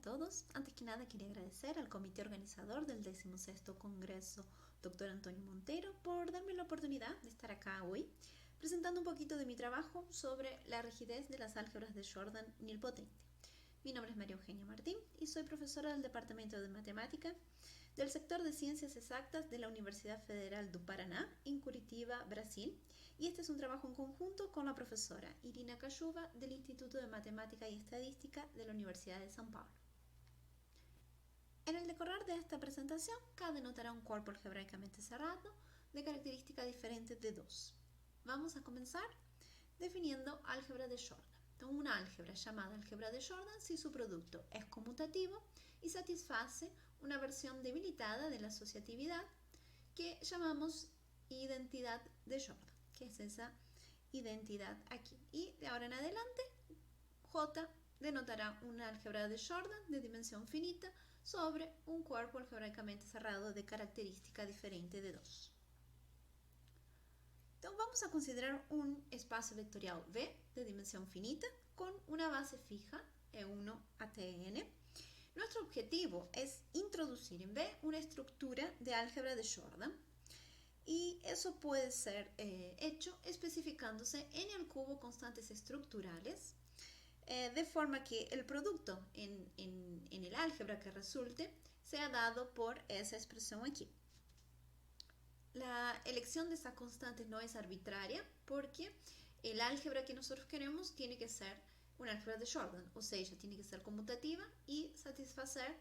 todos. Antes que nada quería agradecer al comité organizador del 16º Congreso Dr. Antonio Montero por darme la oportunidad de estar acá hoy presentando un poquito de mi trabajo sobre la rigidez de las álgebras de Jordan nilpotente. Mi nombre es María Eugenia Martín y soy profesora del Departamento de Matemática del sector de Ciencias Exactas de la Universidad Federal do Paraná, en Curitiba, Brasil, y este es un trabajo en conjunto con la profesora Irina Cayuba del Instituto de Matemática y Estadística de la Universidad de São Paulo. En el decorrer de esta presentación, K denotará un cuerpo algebraicamente cerrado de característica diferente de 2. Vamos a comenzar definiendo álgebra de Jordan. Una álgebra llamada álgebra de Jordan si su producto es conmutativo y satisface una versión debilitada de la asociatividad que llamamos identidad de Jordan, que es esa identidad aquí. Y de ahora en adelante, J denotará una álgebra de Jordan de dimensión finita sobre un cuerpo algebraicamente cerrado de característica diferente de 2. Entonces vamos a considerar un espacio vectorial V de dimensión finita con una base fija E1 a Tn. Nuestro objetivo es introducir en V una estructura de álgebra de Jordan y eso puede ser hecho especificándose en el cubo constantes estructurales de forma que el producto en el álgebra que resulte sea dado por esa expresión aquí. La elección de estas constantes no es arbitraria porque el álgebra que nosotros queremos tiene que ser una álgebra de Jordan, o sea, ella tiene que ser conmutativa y satisfacer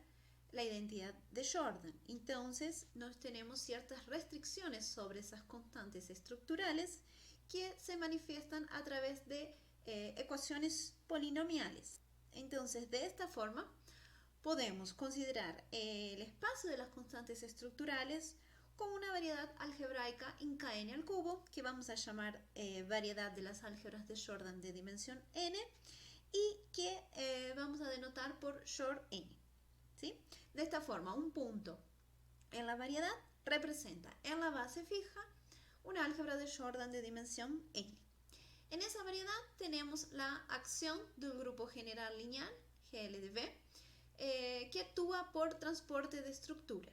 la identidad de Jordan. Entonces, nos tenemos ciertas restricciones sobre esas constantes estructurales que se manifiestan a través de ecuaciones polinomiales. Entonces, de esta forma, podemos considerar el espacio de las constantes estructurales como una variedad algebraica en Kn al cubo, que vamos a llamar variedad de las álgebras de Jordan de dimensión n, y que vamos a denotar por Jor n. ¿Sí? De esta forma, un punto en la variedad representa en la base fija una álgebra de Jordan de dimensión n. En esa variedad tenemos la acción del grupo general lineal, GL de V, que actúa por transporte de estructura.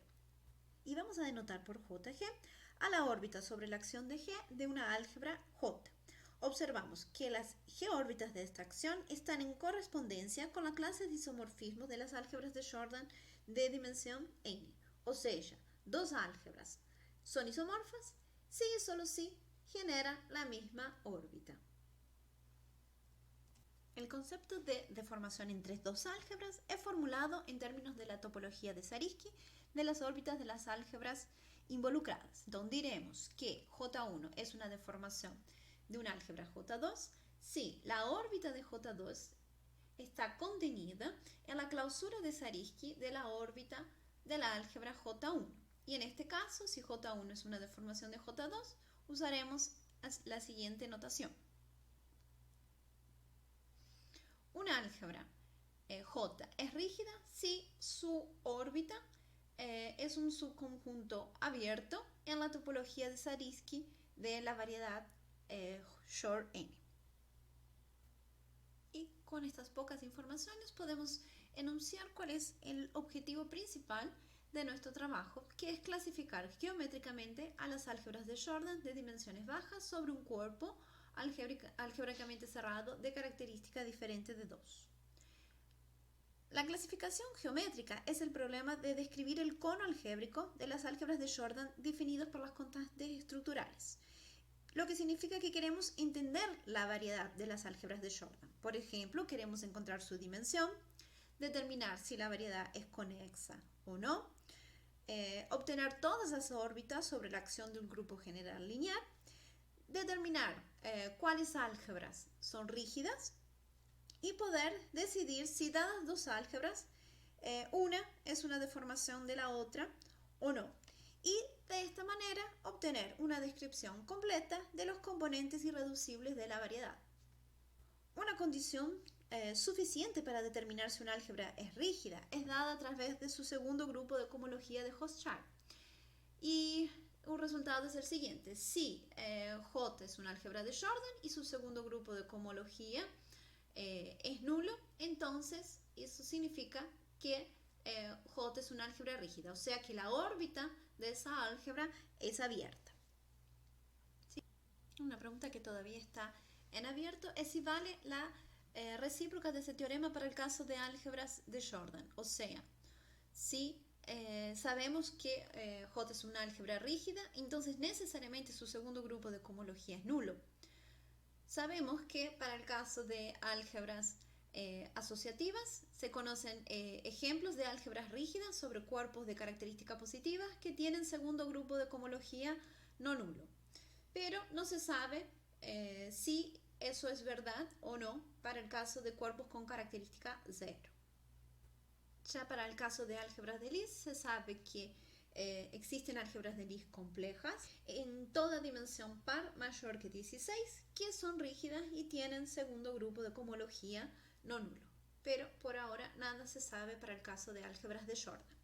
Y vamos a denotar por JG a la órbita sobre la acción de G de una álgebra J. Observamos que las G-órbitas de esta acción están en correspondencia con la clase de isomorfismo de las álgebras de Jordan de dimensión n. O sea, dos álgebras son isomorfas si y solo si generan la misma órbita. El concepto de deformación entre dos álgebras es formulado en términos de la topología de Zariski de las órbitas de las álgebras involucradas. Entonces diremos que J1 es una deformación de una álgebra J2 si la órbita de J2 está contenida en la clausura de Zariski de la órbita de la álgebra J1. Y en este caso, si J1 es una deformación de J2, usaremos la siguiente notación. Una álgebra J es rígida si su órbita es un subconjunto abierto en la topología de Zariski de la variedad Jor n. Y con estas pocas informaciones podemos enunciar cuál es el objetivo principal de nuestro trabajo, que es clasificar geométricamente a las álgebras de Jordan de dimensiones bajas sobre un cuerpo algebraicamente cerrado de característica diferente de 2. La clasificación geométrica es el problema de describir el cono algébrico de las álgebras de Jordan definidos por las constantes estructurales, lo que significa que queremos entender la variedad de las álgebras de Jordan. Por ejemplo, queremos encontrar su dimensión, determinar si la variedad es conexa o no, obtener todas las órbitas sobre la acción de un grupo general lineal, determinar cuáles álgebras son rígidas y poder decidir si dadas dos álgebras, una es una deformación de la otra o no. Y de esta manera obtener una descripción completa de los componentes irreducibles de la variedad. Una condición suficiente para determinar si una álgebra es rígida es dada a través de su segundo grupo de cohomología de Hochschild. Y un resultado es el siguiente. Si J es una álgebra de Jordan y su segundo grupo de cohomología es nulo, entonces eso significa que J es una álgebra rígida, o sea que la órbita de esa álgebra es abierta. ¿Sí? Una pregunta que todavía está en abierto es si vale la recíproca de ese teorema para el caso de álgebras de Jordan, o sea, si sabemos que J es una álgebra rígida, entonces necesariamente su segundo grupo de cohomología es nulo. Sabemos que para el caso de álgebras asociativas se conocen ejemplos de álgebras rígidas sobre cuerpos de características positivas que tienen segundo grupo de cohomología no nulo. Pero no se sabe si eso es verdad o no para el caso de cuerpos con característica 0. Ya para el caso de álgebras de Lie se sabe que existen álgebras de Lie complejas en toda dimensión par mayor que 16 que son rígidas y tienen segundo grupo de cohomología no nulo. Pero por ahora nada se sabe para el caso de álgebras de Jordan.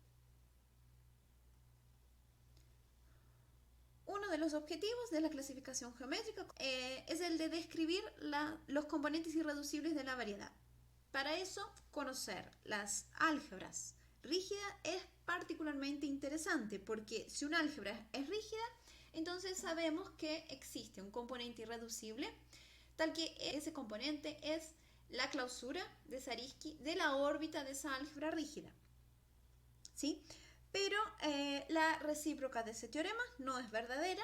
Uno de los objetivos de la clasificación geométrica es el de describir los componentes irreducibles de la variedad. Para eso, conocer las álgebras rígidas es particularmente interesante porque si una álgebra es rígida, entonces sabemos que existe un componente irreducible, tal que ese componente es la clausura de Zariski de la órbita de esa álgebra rígida. ¿Sí? Pero la recíproca de ese teorema no es verdadera.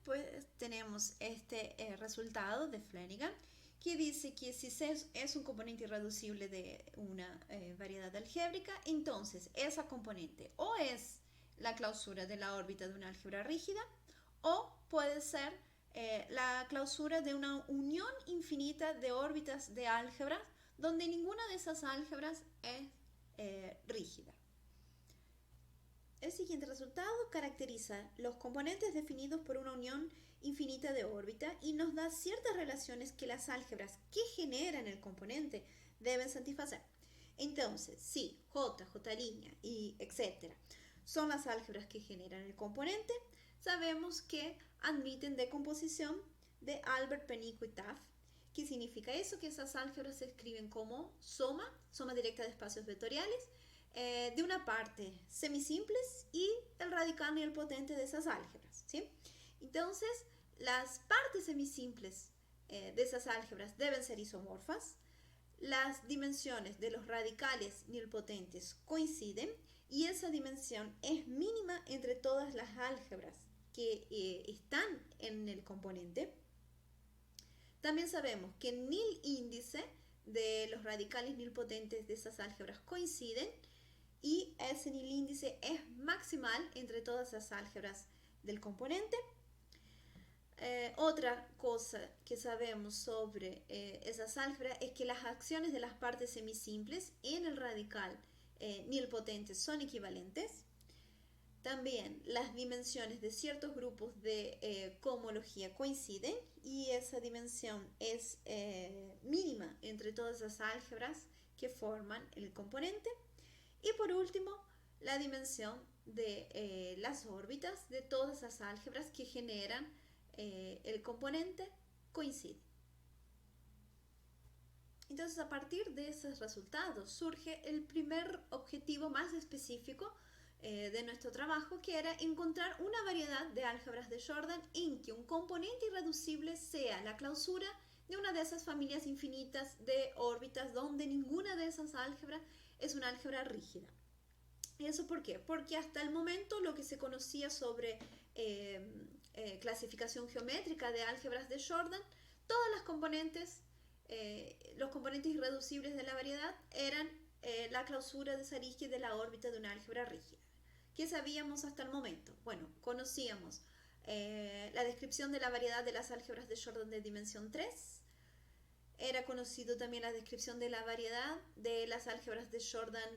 Pues tenemos este resultado de Flanagan que dice que si C es un componente irreducible de una variedad algébrica, entonces esa componente o es la clausura de la órbita de una álgebra rígida o puede ser la clausura de una unión infinita de órbitas de álgebras donde ninguna de esas álgebras es rígida. El siguiente resultado caracteriza los componentes definidos por una unión infinita de órbita y nos da ciertas relaciones que las álgebras que generan el componente deben satisfacer. Entonces, si J, J' y etc. son las álgebras que generan el componente, sabemos que admiten decomposición de Albert, Penico y Taft. ¿Qué significa eso? Que esas álgebras se escriben como suma directa de espacios vectoriales, de una parte semisimples y el radical nilpotente de esas álgebras, ¿sí? Entonces, las partes semisimples de esas álgebras deben ser isomorfas, las dimensiones de los radicales nilpotentes coinciden y esa dimensión es mínima entre todas las álgebras que están en el componente. También sabemos que el nil índice de los radicales nilpotentes de esas álgebras coinciden y ese nil índice es maximal entre todas las álgebras del componente. Otra cosa que sabemos sobre esas álgebras es que las acciones de las partes semisimples en el radical nilpotente son equivalentes. También las dimensiones de ciertos grupos de cohomología coinciden y esa dimensión es mínima entre todas las álgebras que forman el componente. Y por último, la dimensión de las órbitas de todas las álgebras que generan el componente coincide. Entonces, a partir de esos resultados surge el primer objetivo más específico de nuestro trabajo, que era encontrar una variedad de álgebras de Jordan en que un componente irreducible sea la clausura de una de esas familias infinitas de órbitas donde ninguna de esas álgebras es una álgebra rígida. ¿Y eso por qué? Porque hasta el momento lo que se conocía sobre clasificación geométrica de álgebras de Jordan, todas las componentes, los componentes irreducibles de la variedad eran la clausura de Zariski de la órbita de una álgebra rígida. ¿Qué sabíamos hasta el momento? Bueno, conocíamos la descripción de la variedad de las álgebras de Jordan de dimensión 3. Era conocido también la descripción de la variedad de las álgebras de Jordan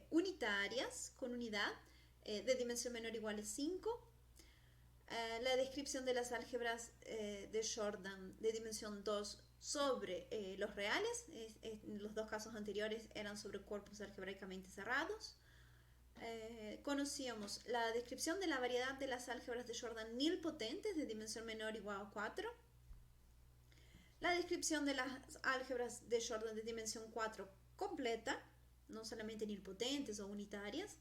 unitarias, con unidad, de dimensión menor o igual a 5. La descripción de las álgebras de Jordan de dimensión 2 sobre los reales. Los dos casos anteriores eran sobre cuerpos algebraicamente cerrados. Conocíamos la descripción de la variedad de las álgebras de Jordan nilpotentes de dimensión menor o igual a 4. La descripción de las álgebras de Jordan de dimensión 4 completa, no solamente nilpotentes o unitarias,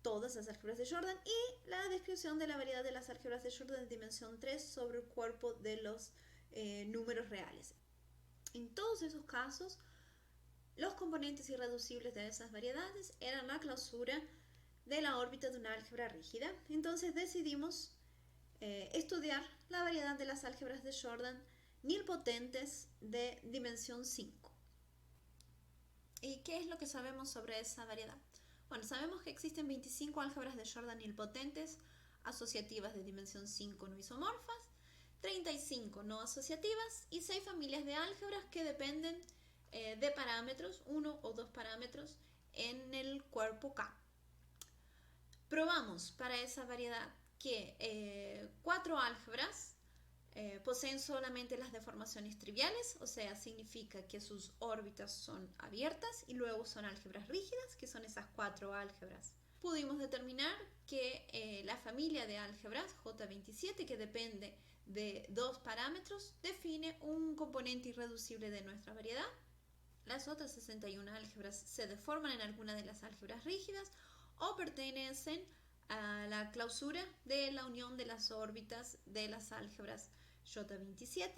todas las álgebras de Jordan, y la descripción de la variedad de las álgebras de Jordan de dimensión 3 sobre el cuerpo de los números reales. En todos esos casos, los componentes irreducibles de esas variedades eran la clausura de la órbita de una álgebra rígida. Entonces decidimos estudiar la variedad de las álgebras de Jordan nilpotentes de dimensión 5. ¿Y qué es lo que sabemos sobre esa variedad? Bueno, sabemos que existen 25 álgebras de Jordan nilpotentes asociativas de dimensión 5 no isomorfas, 35 no asociativas y 6 familias de álgebras que dependen de parámetros, 1 o 2 parámetros en el cuerpo K. Probamos para esa variedad que 4 álgebras poseen solamente las deformaciones triviales, o sea, significa que sus órbitas son abiertas, y luego son álgebras rígidas, que son esas 4 álgebras. Pudimos determinar que la familia de álgebras J27, que depende de 2 parámetros, define un componente irreducible de nuestra variedad. Las otras 61 álgebras se deforman en alguna de las álgebras rígidas o pertenecen a la clausura de la unión de las órbitas de las álgebras J27.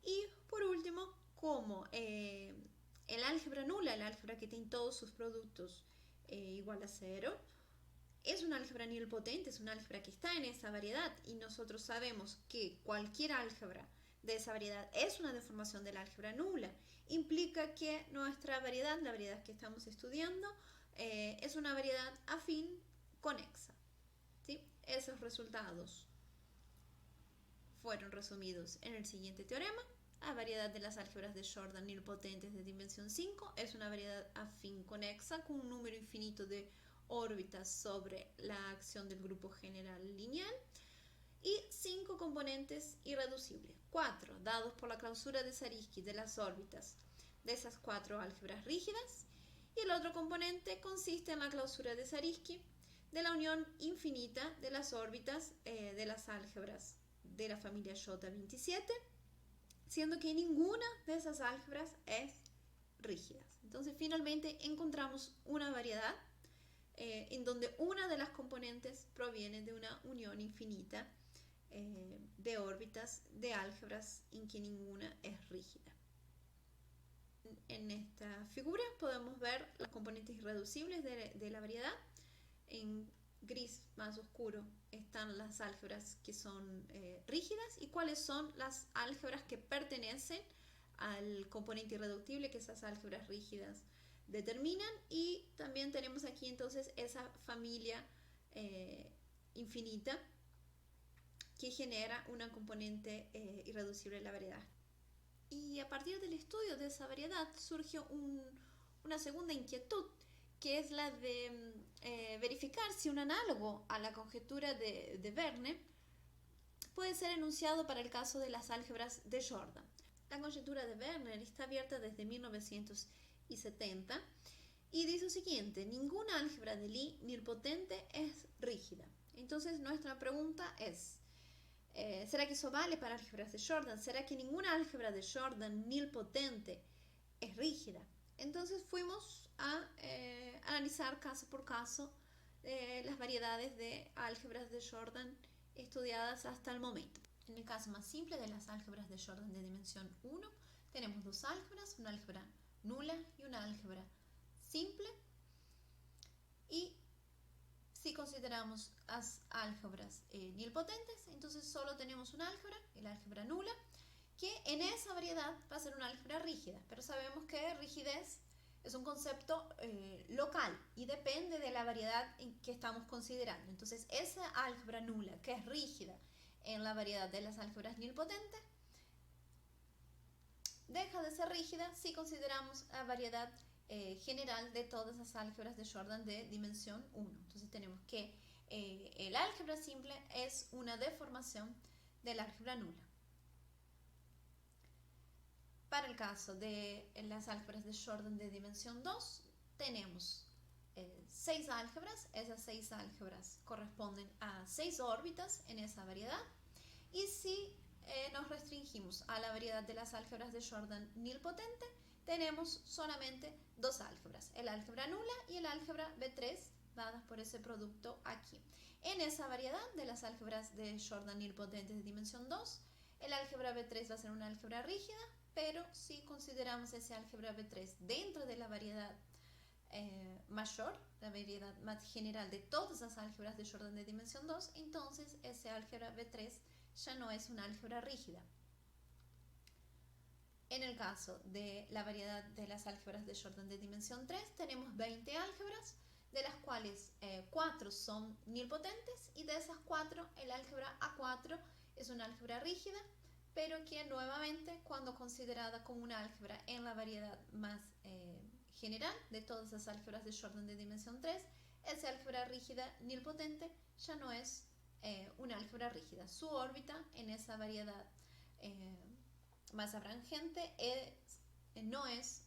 Y por último, como el álgebra nula, el álgebra que tiene todos sus productos igual a 0, es una álgebra nilpotente, es una álgebra que está en esa variedad, y nosotros sabemos que cualquier álgebra de esa variedad es una deformación de la álgebra nula. Implica que nuestra variedad, la variedad que estamos estudiando, es una variedad afín conexa. ¿Sí? Esos resultados fueron resumidos en el siguiente teorema. La variedad de las álgebras de Jordan nilpotentes de dimensión 5 es una variedad afín conexa con un número infinito de órbitas sobre la acción del grupo general lineal y 5 componentes irreducibles, 4 dados por la clausura de Zariski de las órbitas de esas 4 álgebras rígidas, y el otro componente consiste en la clausura de Zariski de la unión infinita de las órbitas de las álgebras de la familia J27, siendo que ninguna de esas álgebras es rígida. Entonces finalmente encontramos una variedad en donde una de las componentes proviene de una unión infinita de órbitas de álgebras en que ninguna es rígida. En esta figura podemos ver los componentes irreducibles de la variedad. En gris más oscuro están las álgebras que son rígidas y cuáles son las álgebras que pertenecen al componente irreductible que esas álgebras rígidas determinan, y también tenemos aquí entonces esa familia infinita que genera una componente irreducible en la variedad. Y a partir del estudio de esa variedad surgió una segunda inquietud, que es la de verificar si un análogo a la conjetura de Verne puede ser enunciado para el caso de las álgebras de Jordan. La conjetura de Werner está abierta desde 1970 y dice lo siguiente: ninguna álgebra de Lie nilpotente es rígida. Entonces nuestra pregunta es, ¿será que eso vale para álgebras de Jordan? ¿Será que ninguna álgebra de Jordan nilpotente es rígida? Entonces fuimos a analizar caso por caso las variedades de álgebras de Jordan estudiadas hasta el momento. En el caso más simple de las álgebras de Jordan de dimensión 1, tenemos dos álgebras, una álgebra nula y una álgebra simple. Y si consideramos las álgebras nilpotentes, entonces solo tenemos una álgebra, el álgebra nula, que en esa variedad va a ser una álgebra rígida, pero sabemos que rigidez es un concepto local y depende de la variedad que estamos considerando. Entonces esa álgebra nula que es rígida en la variedad de las álgebras nilpotentes deja de ser rígida si consideramos la variedad general de todas las álgebras de Jordan de dimensión 1. Entonces tenemos que el álgebra simple es una deformación del álgebra nula. Para el caso de las álgebras de Jordan de dimensión 2, tenemos 6 álgebras. Esas 6 álgebras corresponden a 6 órbitas en esa variedad. Y si nos restringimos a la variedad de las álgebras de Jordan nilpotente, tenemos solamente dos álgebras, el álgebra nula y el álgebra B3, dadas por ese producto aquí. En esa variedad de las álgebras de Jordan nilpotentes de dimensión 2, el álgebra B3 va a ser una álgebra rígida, pero si consideramos ese álgebra B3 dentro de la variedad mayor, la variedad más general de todas las álgebras de Jordan de dimensión 2, entonces ese álgebra B3 ya no es una álgebra rígida. En el caso de la variedad de las álgebras de Jordan de dimensión 3, tenemos 20 álgebras, de las cuales 4 son nilpotentes, y de esas 4 el álgebra A4 es una álgebra rígida, pero que nuevamente, cuando considerada como una álgebra en la variedad más general de todas las álgebras de Jordan de dimensión 3, esa álgebra rígida nilpotente ya no es una álgebra rígida. Su órbita en esa variedad más abrangente no es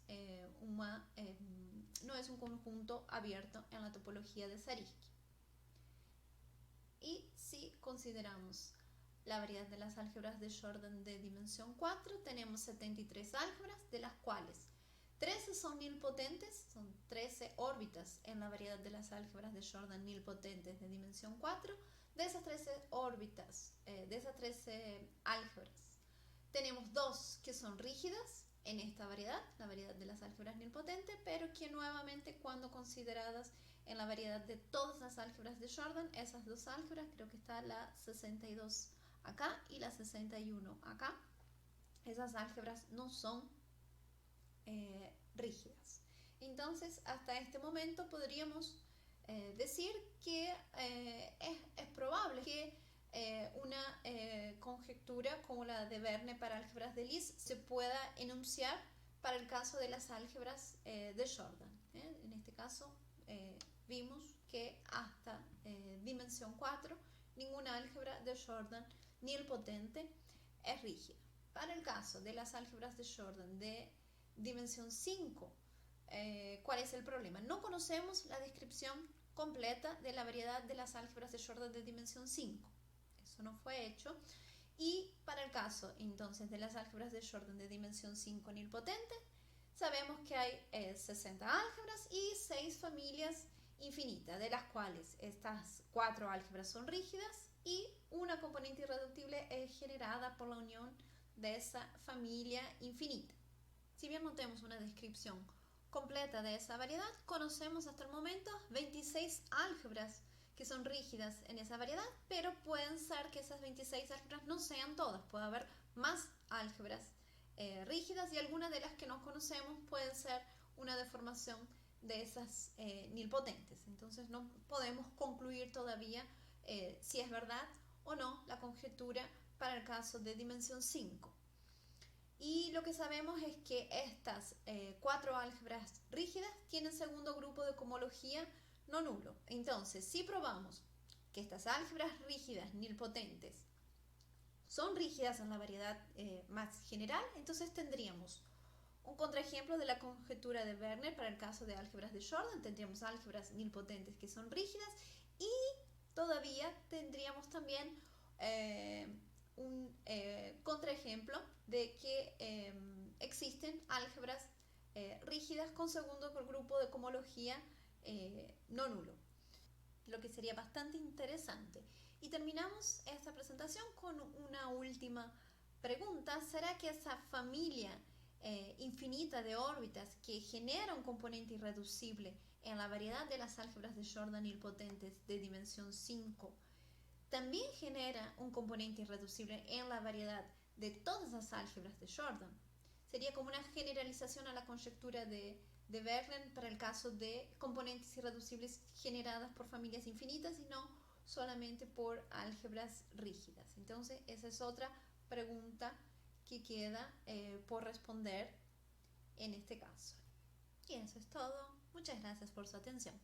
un conjunto abierto en la topología de Zariski. Y si consideramos la variedad de las álgebras de Jordan de dimensión 4, tenemos 73 álgebras, de las cuales 13 son nilpotentes, son 13 órbitas en la variedad de las álgebras de Jordan nilpotentes de dimensión 4. De esas 13 órbitas, de esas 13 álgebras, tenemos 2 que son rígidas en esta variedad, la variedad de las álgebras nilpotentes, pero que nuevamente, cuando consideradas en la variedad de todas las álgebras de Jordan, esas dos álgebras, creo que está la 62 acá y la 61 acá, esas álgebras no son rígidas. Entonces, hasta este momento podríamos decir que es probable que una conjetura como la de Verne para álgebras de Lie se pueda enunciar para el caso de las álgebras de Jordan. En este caso vimos que hasta dimensión 4 ninguna álgebra de Jordan nilpotente es rígida. Para el caso de las álgebras de Jordan de dimensión 5, ¿cuál es el problema? No conocemos la descripción completa de la variedad de las álgebras de Jordan de dimensión 5. Eso no fue hecho. Y para el caso entonces de las álgebras de Jordan de dimensión 5 nilpotente, sabemos que hay 60 álgebras y 6 familias infinitas, de las cuales estas 4 álgebras son rígidas y una componente irreductible es generada por la unión de esa familia infinita. Si bien no tenemos una descripción completa de esa variedad, conocemos hasta el momento 26 álgebras que son rígidas en esa variedad, pero pueden ser que esas 26 álgebras no sean todas, puede haber más álgebras rígidas, y algunas de las que no conocemos pueden ser una deformación de esas nilpotentes. Entonces no podemos concluir todavía si es verdad o no la conjetura para el caso de dimensión 5. Y lo que sabemos es que estas 4 álgebras rígidas tienen segundo grupo de cohomología no nulo. Entonces, si probamos que estas álgebras rígidas nilpotentes son rígidas en la variedad más general, entonces tendríamos un contraejemplo de la conjetura de Werner para el caso de álgebras de Jordan. Tendríamos álgebras nilpotentes que son rígidas, y todavía tendríamos también un contraejemplo de que existen álgebras rígidas con segundo grupo de cohomología no nulo, lo que sería bastante interesante. Y terminamos esta presentación con una última pregunta: ¿será que esa familia infinita de órbitas que genera un componente irreducible en la variedad de las álgebras de Jordan nilpotentes de dimensión 5 también genera un componente irreducible en la variedad de todas las álgebras de Jordan? Sería como una generalización a la conjetura de Werner para el caso de componentes irreducibles generadas por familias infinitas y no solamente por álgebras rígidas. Entonces, esa es otra pregunta que queda por responder en este caso. Y eso es todo. Muchas gracias por su atención.